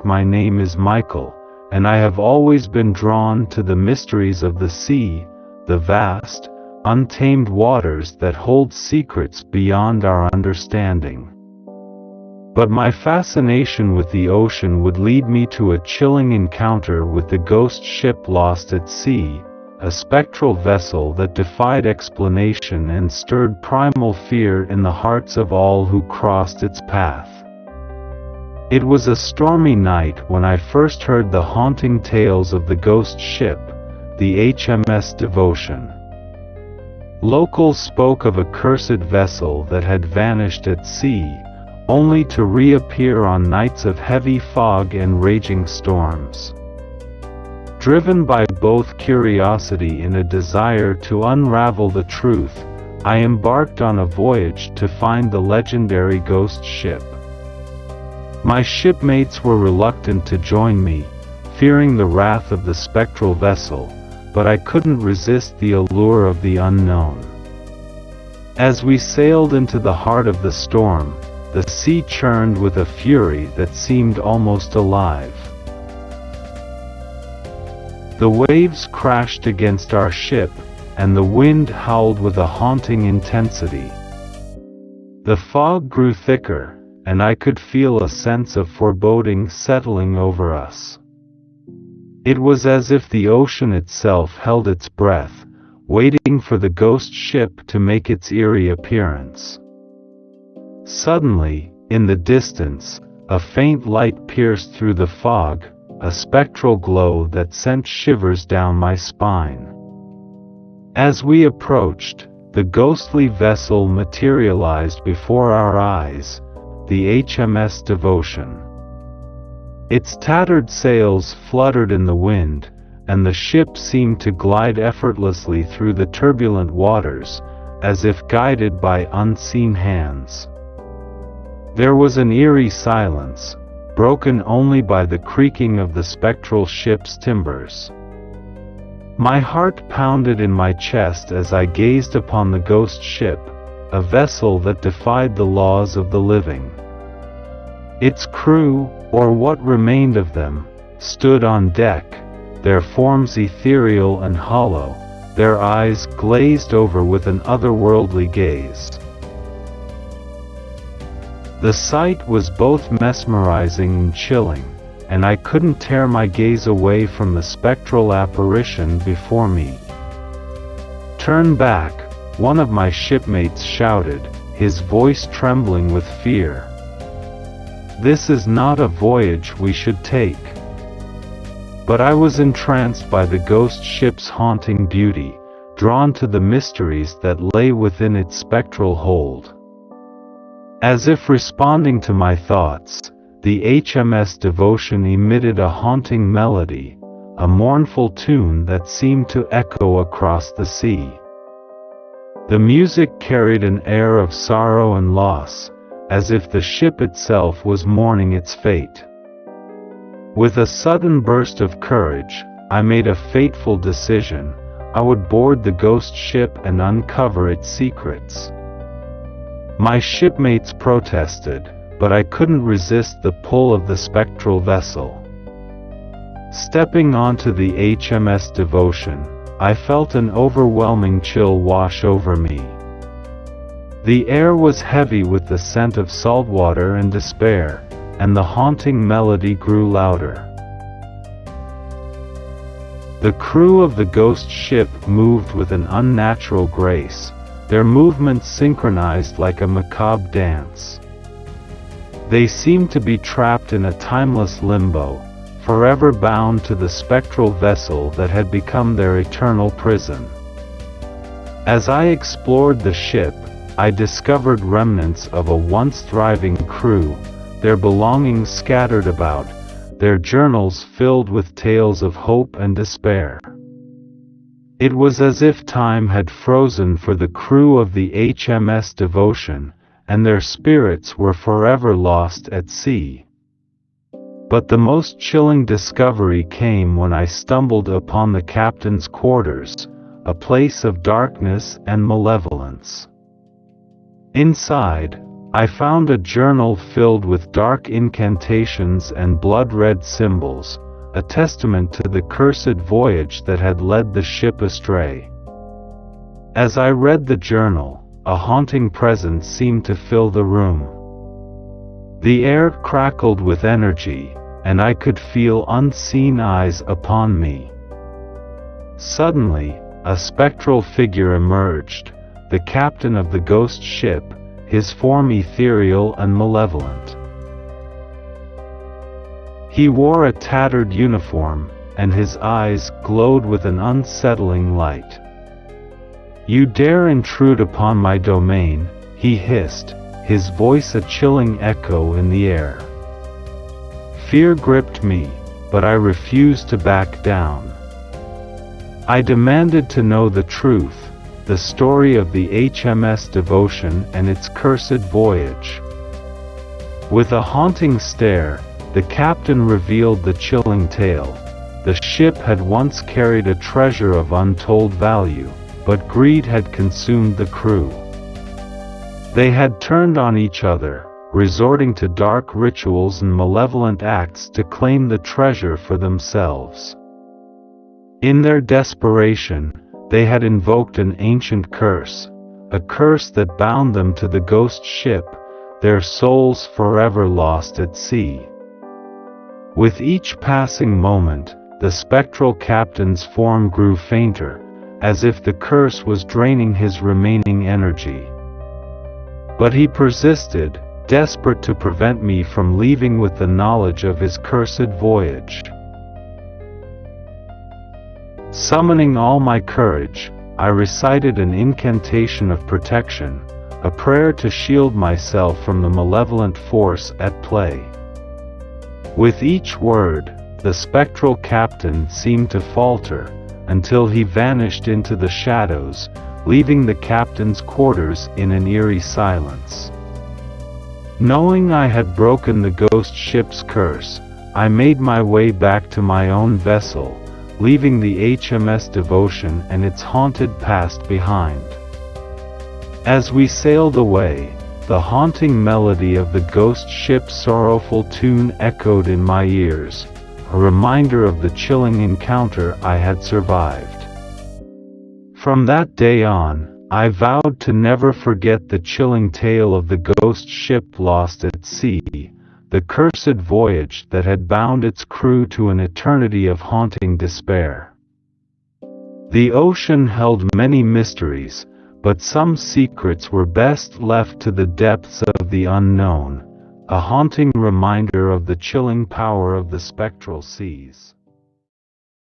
my name is Michael, and I have always been drawn to the mysteries of the sea, the vast, untamed waters that hold secrets beyond our understanding. But my fascination with the ocean would lead me to a chilling encounter with the ghost ship lost at sea, a spectral vessel that defied explanation and stirred primal fear in the hearts of all who crossed its path. It was a stormy night when I first heard the haunting tales of the ghost ship, the HMS Devotion. Locals spoke of a cursed vessel that had vanished at sea, only to reappear on nights of heavy fog and raging storms. Driven by both curiosity and a desire to unravel the truth, I embarked on a voyage to find the legendary ghost ship. My shipmates were reluctant to join me, fearing the wrath of the spectral vessel, but I couldn't resist the allure of the unknown. As we sailed into the heart of the storm, the sea churned with a fury that seemed almost alive. The waves crashed against our ship, and the wind howled with a haunting intensity. The fog grew thicker, and I could feel a sense of foreboding settling over us. It was as if the ocean itself held its breath, waiting for the ghost ship to make its eerie appearance. Suddenly, in the distance, a faint light pierced through the fog, a spectral glow that sent shivers down my spine. As we approached, the ghostly vessel materialized before our eyes, the HMS Devotion. Its tattered sails fluttered in the wind, and the ship seemed to glide effortlessly through the turbulent waters, as if guided by unseen hands. There was an eerie silence, broken only by the creaking of the spectral ship's timbers. My heart pounded in my chest as I gazed upon the ghost ship, a vessel that defied the laws of the living. Its crew, or what remained of them, stood on deck, their forms ethereal and hollow, their eyes glazed over with an otherworldly gaze. The sight was both mesmerizing and chilling, and I couldn't tear my gaze away from the spectral apparition before me. "Turn back," one of my shipmates shouted, his voice trembling with fear. "This is not a voyage we should take." But I was entranced by the ghost ship's haunting beauty, drawn to the mysteries that lay within its spectral hold. As if responding to my thoughts, the HMS Devotion emitted a haunting melody, a mournful tune that seemed to echo across the sea. The music carried an air of sorrow and loss, as if the ship itself was mourning its fate. With a sudden burst of courage, I made a fateful decision: I would board the ghost ship and uncover its secrets. My shipmates protested, but I couldn't resist the pull of the spectral vessel. Stepping onto the HMS Devotion, I felt an overwhelming chill wash over me. The air was heavy with the scent of saltwater and despair, and the haunting melody grew louder. The crew of the ghost ship moved with an unnatural grace, their movements synchronized like a macabre dance. They seemed to be trapped in a timeless limbo, forever bound to the spectral vessel that had become their eternal prison. As I explored the ship, I discovered remnants of a once thriving crew, their belongings scattered about, their journals filled with tales of hope and despair. It was as if time had frozen for the crew of the HMS Devotion, and their spirits were forever lost at sea. But the most chilling discovery came when I stumbled upon the captain's quarters, a place of darkness and malevolence. Inside, I found a journal filled with dark incantations and blood-red symbols, a testament to the cursed voyage that had led the ship astray. As I read the journal, a haunting presence seemed to fill the room. The air crackled with energy, and I could feel unseen eyes upon me. Suddenly, a spectral figure emerged, the captain of the ghost ship, his form ethereal and malevolent. He wore a tattered uniform, and his eyes glowed with an unsettling light. "You dare intrude upon my domain," he hissed, his voice a chilling echo in the air. Fear gripped me, but I refused to back down. I demanded to know the truth, the story of the HMS Devotion and its cursed voyage. With a haunting stare, the captain revealed the chilling tale. The ship had once carried a treasure of untold value, but greed had consumed the crew. They had turned on each other, resorting to dark rituals and malevolent acts to claim the treasure for themselves. In their desperation, they had invoked an ancient curse, a curse that bound them to the ghost ship, their souls forever lost at sea. With each passing moment, the spectral captain's form grew fainter, as if the curse was draining his remaining energy. But he persisted, desperate to prevent me from leaving with the knowledge of his cursed voyage. Summoning all my courage, I recited an incantation of protection, a prayer to shield myself from the malevolent force at play. With each word, the spectral captain seemed to falter, until he vanished into the shadows, leaving the captain's quarters in an eerie silence. Knowing I had broken the ghost ship's curse, I made my way back to my own vessel, leaving the HMS Devotion and its haunted past behind. As we sailed away, the haunting melody of the ghost ship's sorrowful tune echoed in my ears, a reminder of the chilling encounter I had survived. From that day on, I vowed to never forget the chilling tale of the ghost ship lost at sea, the cursed voyage that had bound its crew to an eternity of haunting despair. The ocean held many mysteries, but some secrets were best left to the depths of the unknown, a haunting reminder of the chilling power of the spectral seas.